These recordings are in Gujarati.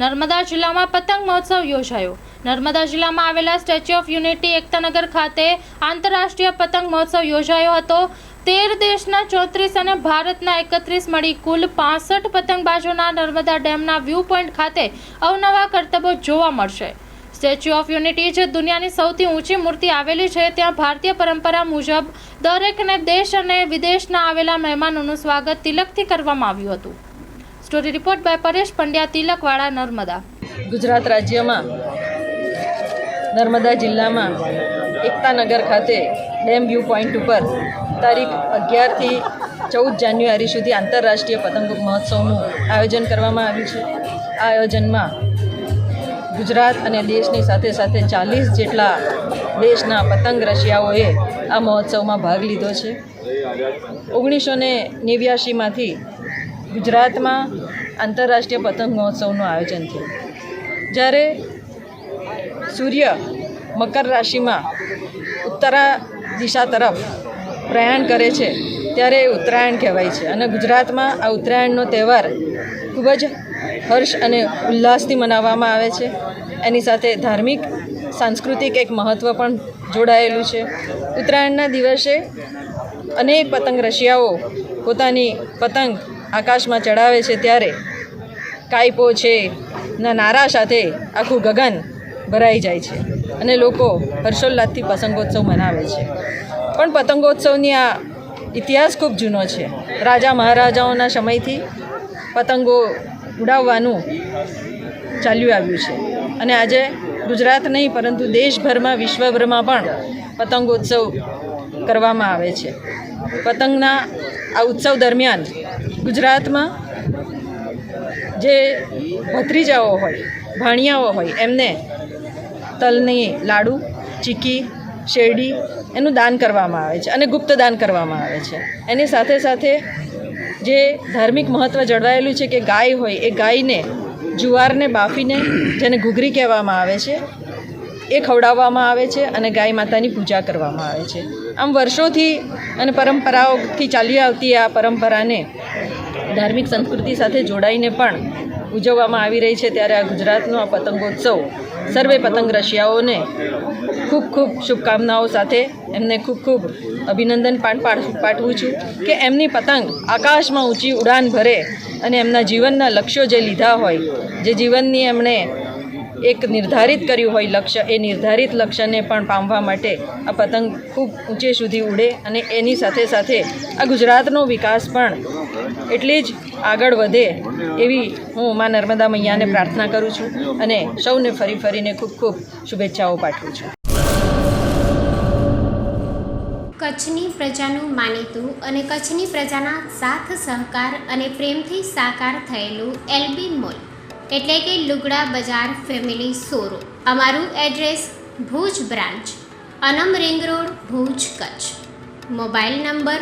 નર્મદા જિલ્લામાં પતંગ મહોત્સવ યોજાયો। નર્મદા જિલ્લામાં આવેલા સ્ટેચ્યુ ઓફ યુનિટી એકતાનગર ખાતે આંતરરાષ્ટ્રીય પતંગ મહોત્સવ યોજાયો હતો। 13 દેશના 34 અને ભારતના 31 મળી કુલ 65 પતંગબાજોના નર્મદા ડેમના વ્યૂ પોઈન્ટ ખાતે અવનવા કરતબો જોવા મળશે। સ્ટેચ્યુ ઓફ યુનિટી જે દુનિયાની સૌથી ઊંચી મૂર્તિ આવેલી છે, ત્યાં ભારતીય પરંપરા મુજબ દરેકને દેશ અને વિદેશના આવેલા મહેમાનોનું સ્વાગત તિલકથી કરવામાં આવ્યું હતું। Story report by Paresh Pandya, Tilakwada, Narmada. Gujarat રાજ્યમાં નર્મદા જિલ્લામાં એકતાનગર ખાતે ડેમ વ્યૂ પોઈન્ટ ઉપર તારીખ 11થી 14 જાન્યુઆરી સુધી આંતરરાષ્ટ્રીય પતંગ મહોત્સવનું આયોજન કરવામાં આવ્યું છે। આ આયોજનમાં ગુજરાત અને દેશની સાથે સાથે 40 જેટલા દેશના પતંગ રસિયાઓએ આ મહોત્સવમાં ભાગ લીધો છે। 1989માંથી ગુજરાતમાં આંતરરાષ્ટ્રીય પતંગ મહોત્સવનું આયોજન થયું। જ્યારે સૂર્ય મકર રાશિમાં ઉત્તરા દિશા તરફ પ્રયાણ કરે છે ત્યારે ઉત્તરાયણ કહેવાય છે અને ગુજરાતમાં આ ઉત્તરાયણનો તહેવાર ખૂબ જ હર્ષ અને ઉલ્લાસથી મનાવવામાં આવે છે। એની સાથે ધાર્મિક સાંસ્કૃતિક એક મહત્ત્વ પણ જોડાયેલું છે। ઉત્તરાયણના દિવસે અનેક પતંગ રસિયાઓ પોતાની પતંગ આકાશમાં ચડાવે છે ત્યારે કાયપો છે ના નારા સાથે આખું ગગન ભરાઈ જાય છે અને લોકો હર્ષોલ્લાસથી પતંગોત્સવ મનાવે છે। પણ પતંગોત્સવની આ ઇતિહાસ ખૂબ જૂનો છે। રાજા મહારાજાઓના સમયથી પતંગો ઉડાવવાનું ચાલ્યું આવ્યું છે અને આજે ગુજરાત નહીં પરંતુ દેશભરમાં વિશ્વભરમાં પણ પતંગોત્સવ કરવામાં આવે છે। પતંગના આ ઉત્સવ દરમિયાન ગુજરાતમાં જે ભત્રીજાઓ હોય, ભાણિયાઓ હોય, એમને તલની લાડુ, ચીકી, શેરડી એનું દાન કરવામાં આવે છે અને ગુપ્ત દાન કરવામાં આવે છે। એની સાથે સાથે જે ધાર્મિક મહત્ત્વ જળવાયેલું છે કે ગાય હોય એ ગાયને જુવારને બાફીને જેને ઘૂઘરી કહેવામાં આવે છે એ ખવડાવવામાં આવે છે અને ગાય માતાની પૂજા કરવામાં આવે છે। આમ વર્ષોથી અને પરંપરાઓથી ચાલી આવતી આ પરંપરાને ધાર્મિક સંસ્કૃતિ સાથે જોડાઈને પણ ઉજવવામાં આવી રહી છે। ત્યારે આ ગુજરાતનો આ પતંગોત્સવ સર્વે પતંગ રસિયાઓને ખૂબ ખૂબ શુભકામનાઓ સાથે એમને ખૂબ ખૂબ અભિનંદન પાઠવું છું કે એમની પતંગ આકાશમાં ઊંચી ઉડાન ભરે અને એમના જીવનના લક્ષ્યો જે લીધા હોય, જે જીવનની એમણે એક નિર્ધારિત કર્યું હોય લક્ષ્ય, એ નિર્ધારિત લક્ષ્યને પણ પામવા માટે આ પતંગ ખૂબ ઊંચે સુધી ઉડે અને એની સાથે સાથે આ ગુજરાતનો વિકાસ પણ એટલી જ આગળ વધે એવી હું મા નર્મદા મૈયાને પ્રાર્થના કરું છું અને સૌને ફરીને ખૂબ ખૂબ શુભેચ્છાઓ પાઠવું છું। કચ્છની પ્રજાનું માનીતું અને કચ્છની પ્રજાના સાથ સહકાર અને પ્રેમથી સાકાર થયેલું એલબી મોલ એટલે કે લુગડા બજાર ફેમિલી શોરૂમ। અમારું address Bhuj branch, Anam ring road, Bhuj, Kutch. Mobile number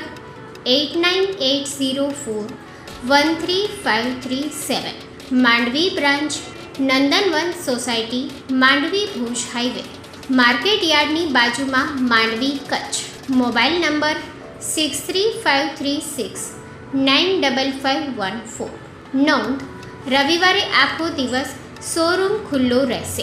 8980413537। Mandvi branch, Nandanvan society, Mandvi, Bhuj highway, market યાર્ડની બાજુમાં, માંડવી, કચ્છ। Mobile number 6353695514। નોંધ: રવિવારે આખો દિવસ શોરૂમ ખુલ્લો રહેશે।